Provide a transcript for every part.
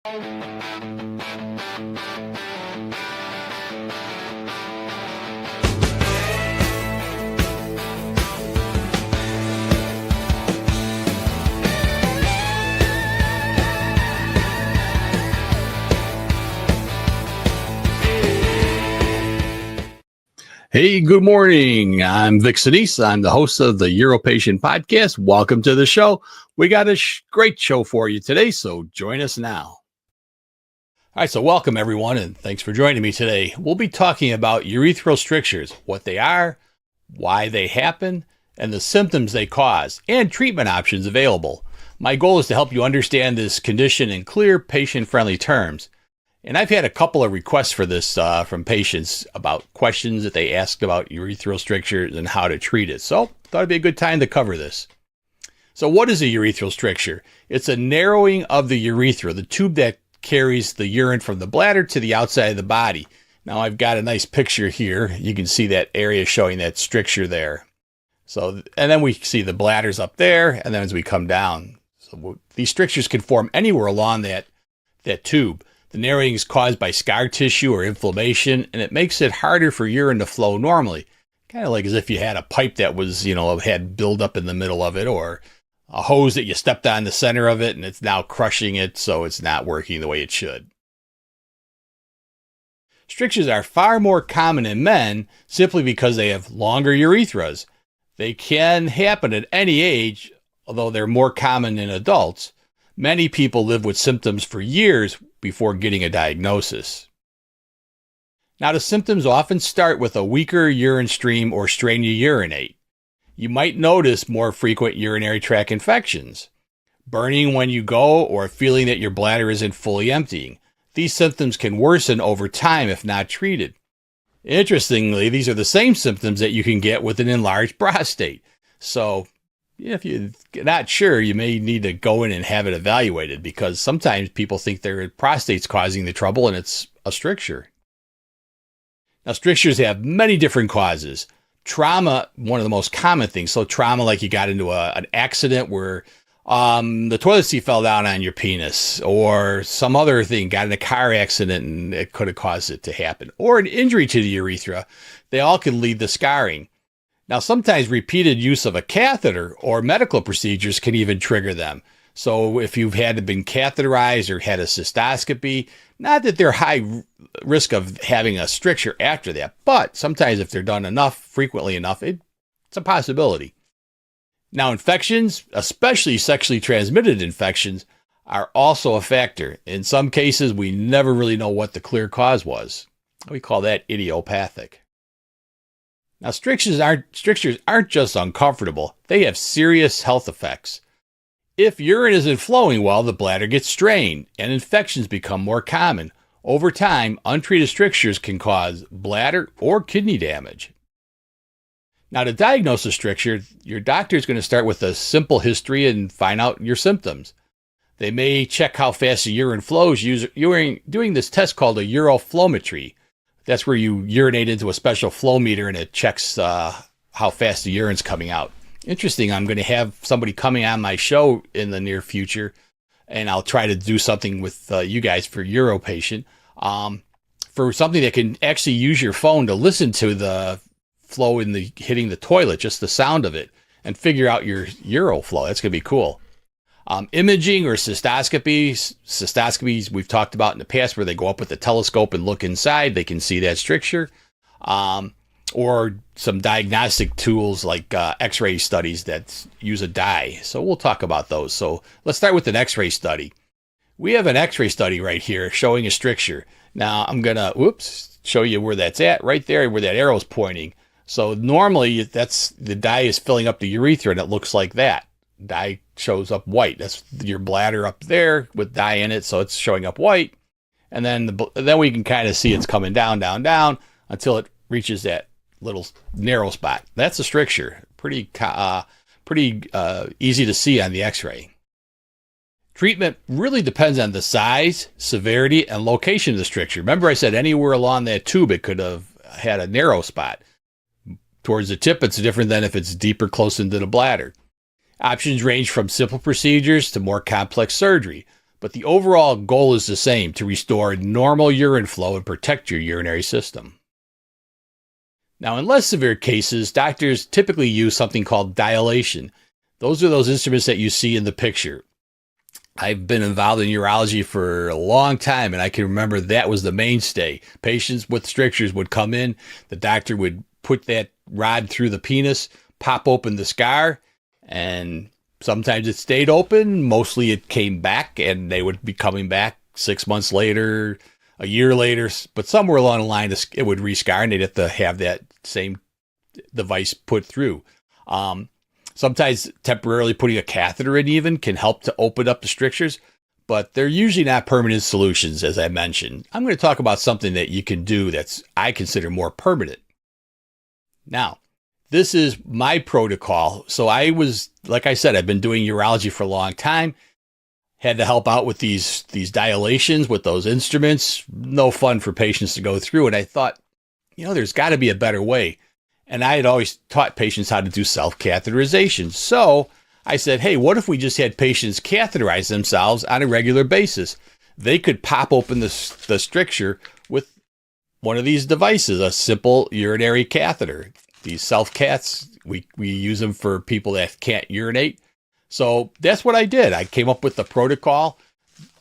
Hey, good morning. I'm Vic Senese. I'm the host of the UroPatient podcast. Welcome to the show. We got a great show for you today, so join us now. All right, so welcome everyone, and thanks for joining me today. We'll be talking about urethral strictures, what they are, why they happen, and the symptoms they cause, and treatment options available. My goal is to help you understand this condition in clear, patient-friendly terms. And I've had a couple of requests for this from patients about questions that they asked about urethral strictures and how to treat it. So thought it'd be a good time to cover this. So what is a urethral stricture? It's a narrowing of the urethra, the tube that carries the urine from the bladder to the outside of the body. Now I've got a nice picture here. You can see that area showing that stricture there. So, and then we see the bladders up there, and then as we come down. So these strictures can form anywhere along that tube. The narrowing is caused by scar tissue or inflammation, and it makes it harder for urine to flow normally. Kind of like as if you had a pipe that was, had buildup in the middle of it, or a hose that you stepped on the center of it and it's now crushing it, so it's not working the way it should. Strictures are far more common in men simply because they have longer urethras. They can happen at any age, although they're more common in adults. Many people live with symptoms for years before getting a diagnosis. Now, the symptoms often start with a weaker urine stream or strain you urinate. You might notice more frequent urinary tract infections, burning when you go, or feeling that your bladder isn't fully emptying. These symptoms can worsen over time if not treated. Interestingly, these are the same symptoms that you can get with an enlarged prostate. So, if you're not sure, you may need to go in and have it evaluated, because sometimes people think their prostate's causing the trouble and it's a stricture. Now, strictures have many different causes. Trauma, one of the most common things. So trauma like you got into an accident where the toilet seat fell down on your penis, or some other thing, got in a car accident and it could have caused it to happen, or an injury to the urethra. They all can lead to scarring. Now, sometimes repeated use of a catheter or medical procedures can even trigger them. So if you've been catheterized or had a cystoscopy, not that they're high risk of having a stricture after that, but sometimes if they're done frequently enough, it's a possibility. Now, infections, especially sexually transmitted infections, are also a factor. In some cases, we never really know what the clear cause was. We call that idiopathic. Now, strictures aren't just uncomfortable. They have serious health effects. If urine isn't flowing well, the bladder gets strained and infections become more common. Over time, untreated strictures can cause bladder or kidney damage. Now, to diagnose a stricture, your doctor is going to start with a simple history and find out your symptoms. They may check how fast the urine flows doing this test called a uroflowmetry. That's where you urinate into a special flow meter and it checks how fast the urine's coming out. Interesting, I'm going to have somebody coming on my show in the near future, and I'll try to do something with you guys for UroPatient, for something that can actually use your phone to listen to the flow hitting the toilet, just the sound of it, and figure out your uro flow. That's going to be cool. Imaging or cystoscopies we've talked about in the past, where they go up with a telescope and look inside. They can see that stricture. Or some diagnostic tools like x-ray studies that use a dye. So we'll talk about those. So let's start with an x-ray study. We have an x-ray study right here showing a stricture. Now I'm going to show you where that's at, right there where that arrow is pointing. So normally the dye is filling up the urethra and it looks like that. Dye shows up white. That's your bladder up there with dye in it, so it's showing up white. And then we can kind of see it's coming down, down, down until it reaches that little narrow spot. That's a stricture. Pretty easy to see on the x-ray. Treatment really depends on the size, severity, and location of the stricture. Remember I said anywhere along that tube it could have had a narrow spot. Towards the tip, it's different than if it's deeper close into the bladder. Options range from simple procedures to more complex surgery. but the overall goal is the same: to restore normal urine flow and protect your urinary system. Now, in less severe cases, doctors typically use something called dilation. Those are those instruments that you see in the picture. I've been involved in urology for a long time, and I can remember that was the mainstay. Patients with strictures would come in, the doctor would put that rod through the penis, pop open the scar, and sometimes it stayed open. Mostly it came back, and they would be coming back 6 months later, a year later, but somewhere along the line, it would rescar, and they'd have to have that same device put through. Sometimes temporarily putting a catheter in even can help to open up the strictures, but they're usually not permanent solutions, as I mentioned. I'm going to talk about something that you can do that's, I consider, more permanent. Now, this is my protocol. So like I said, I've been doing urology for a long time. Had to help out with these dilations with those instruments. No fun for patients to go through. And I thought, there's got to be a better way. And I had always taught patients how to do self-catheterization. So I said, hey, what if we just had patients catheterize themselves on a regular basis? They could pop open the stricture with one of these devices, a simple urinary catheter. These self-cats, we use them for people that can't urinate. So that's what I did. I came up with the protocol,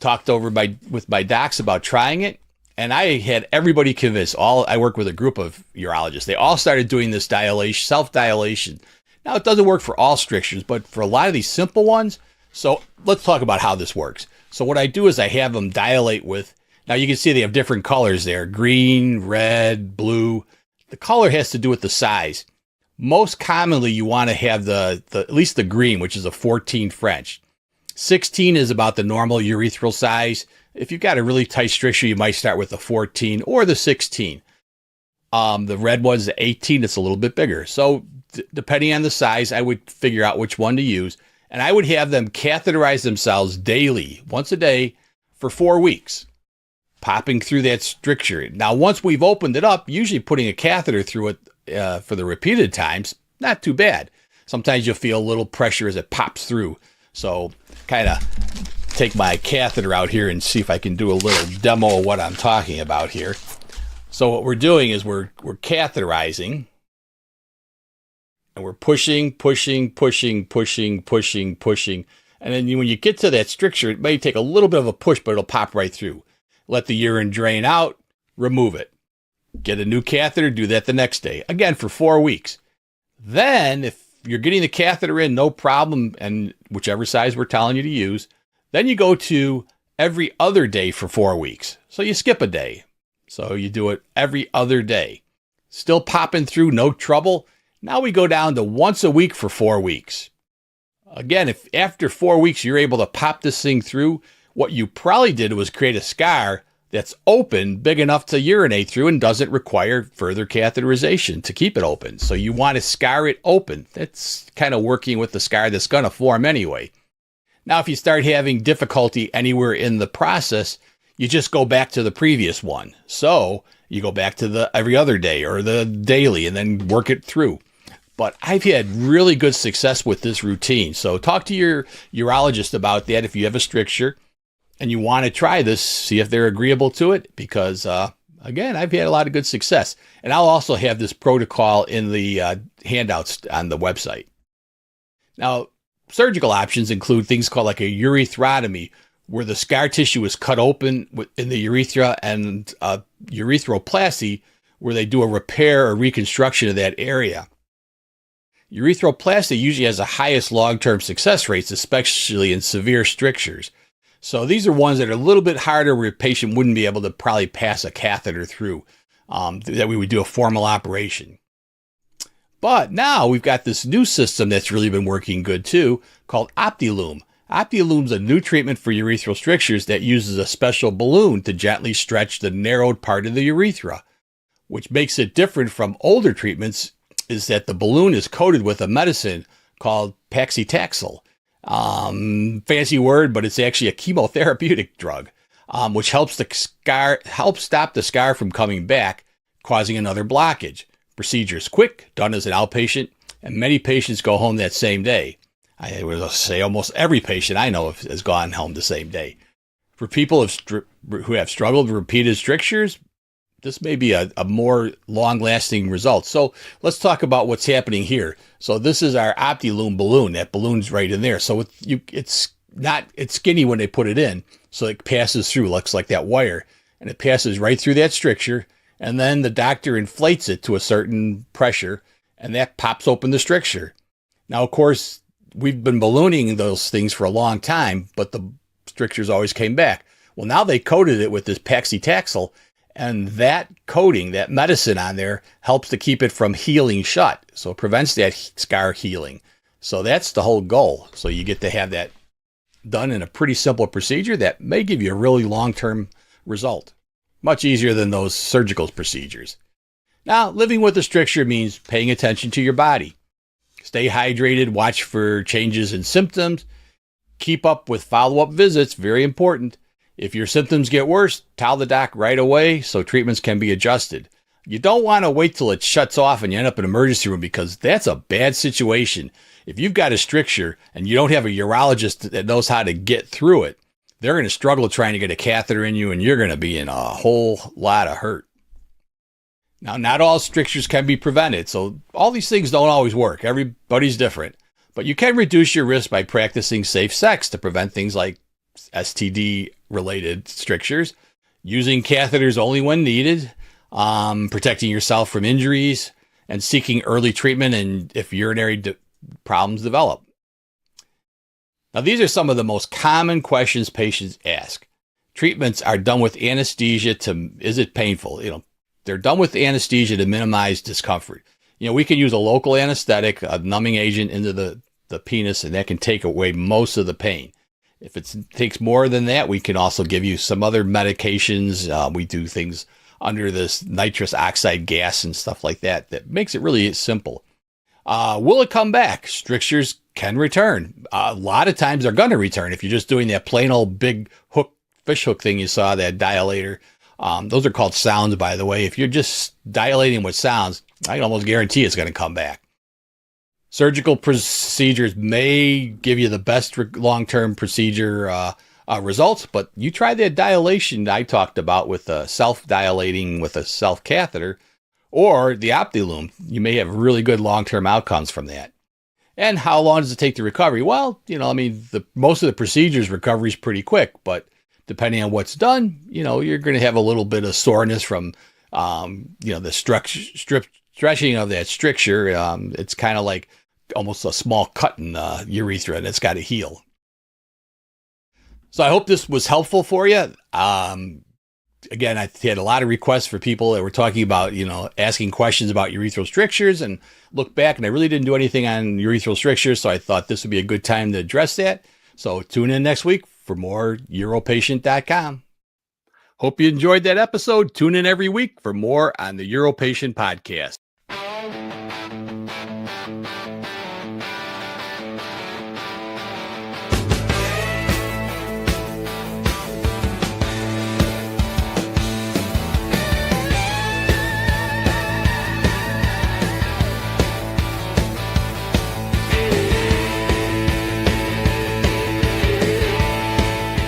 talked over with my docs about trying it. And I had everybody convinced. I work with a group of urologists. They all started doing this dilation, self-dilation. Now, it doesn't work for all strictures, but for a lot of these simple ones. So let's talk about how this works. So what I do is I have them dilate with, now you can see they have different colors there: green, red, blue. The color has to do with the size. Most commonly, you want to have at least the green, which is a 14 French. 16 is about the normal urethral size. If you've got a really tight stricture, you might start with the 14 or the 16. The red one's the 18. It's a little bit bigger. So depending on the size, I would figure out which one to use. And I would have them catheterize themselves daily, once a day, for 4 weeks, popping through that stricture. Now, once we've opened it up, usually putting a catheter through it for the repeated times, not too bad. Sometimes you'll feel a little pressure as it pops through. So kind of take my catheter out here and see if I can do a little demo of what I'm talking about here. So what we're doing is we're catheterizing, and we're pushing. And then when you get to that stricture, it may take a little bit of a push, but it'll pop right through. Let the urine drain out, remove it. Get a new catheter, do that the next day. Again, for 4 weeks. Then, if you're getting the catheter in, no problem, and whichever size we're telling you to use, then you go to every other day for 4 weeks. So you skip a day. So you do it every other day. Still popping through, no trouble. Now we go down to once a week for 4 weeks. Again, if after 4 weeks you're able to pop this thing through, what you probably did was create a scar that's open, big enough to urinate through, and doesn't require further catheterization to keep it open. So you want to scar it open. That's kind of working with the scar that's going to form anyway. Now, if you start having difficulty anywhere in the process, you just go back to the previous one. So you go back to the every other day or the daily and then work it through. But I've had really good success with this routine. So talk to your urologist about that if you have a stricture and you want to try this, see if they're agreeable to it, because again, I've had a lot of good success. And I'll also have this protocol in the handouts on the website. Now, surgical options include things called like a urethrotomy, where the scar tissue is cut open in the urethra, and urethroplasty, where they do a repair or reconstruction of that area. Urethroplasty usually has the highest long-term success rates, especially in severe strictures. So these are ones that are a little bit harder, where a patient wouldn't be able to probably pass a catheter through, that we would do a formal operation. But now we've got this new system that's really been working good too, called Optilume. Optilume's a new treatment for urethral strictures that uses a special balloon to gently stretch the narrowed part of the urethra. Which makes it different from older treatments is that the balloon is coated with a medicine called paclitaxel. Fancy word, but it's actually a chemotherapeutic drug, which helps stop the scar from coming back, causing another blockage. Procedure is quick, done as an outpatient, and many patients go home that same day. I would say almost every patient I know has gone home the same day. For people who have struggled with repeated strictures, this may be a more long-lasting result. So let's talk about what's happening here. So this is our Optilume balloon. That balloon's right in there. So it's skinny when they put it in, so it passes through, looks like that wire, and it passes right through that stricture, and then the doctor inflates it to a certain pressure, and that pops open the stricture. Now, of course, we've been ballooning those things for a long time, but the strictures always came back. Well, now they coated it with this paclitaxel, and that coating, that medicine on there, helps to keep it from healing shut. So it prevents that scar healing. So that's the whole goal. So you get to have that done in a pretty simple procedure that may give you a really long-term result. Much easier than those surgical procedures. Now, living with a stricture means paying attention to your body. Stay hydrated, watch for changes in symptoms, keep up with follow-up visits, very important. If your symptoms get worse, tell the doc right away so treatments can be adjusted. You don't want to wait till it shuts off and you end up in an emergency room, because that's a bad situation. If you've got a stricture and you don't have a urologist that knows how to get through it, they're going to struggle trying to get a catheter in you, and you're going to be in a whole lot of hurt. Now, not all strictures can be prevented, so all these things don't always work. Everybody's different. But you can reduce your risk by practicing safe sex to prevent things like STD-related strictures, using catheters only when needed, protecting yourself from injuries, and seeking early treatment and if urinary problems develop. Now, these are some of the most common questions patients ask. Treatments are done with anesthesia is it painful? They're done with anesthesia to minimize discomfort. We can use a local anesthetic, a numbing agent into the penis, and that can take away most of the pain. If it takes more than that, we can also give you some other medications. We do things under this nitrous oxide gas and stuff like that. That makes it really simple. Will it come back? Strictures can return. A lot of times they're going to return. If you're just doing that plain old big fish hook thing you saw, that dilator. Those are called sounds, by the way. If you're just dilating with sounds, I can almost guarantee it's going to come back. Surgical procedures may give you the best long-term procedure results, but you try that dilation I talked about with self-dilating with a self-catheter or the Optilume. You may have really good long-term outcomes from that. And how long does it take to recovery? Well, most of the procedures recovery is pretty quick, but depending on what's done, you're going to have a little bit of soreness from, the stretching of that stricture. It's kind of like almost a small cut in the urethra, and it's got to heal. So I hope this was helpful for you. Again, I had a lot of requests for people that were talking about, asking questions about urethral strictures, and look back, and I really didn't do anything on urethral strictures, so I thought this would be a good time to address that. So tune in next week for more UroPatient.com. Hope you enjoyed that episode. Tune in every week for more on the UroPatient podcast.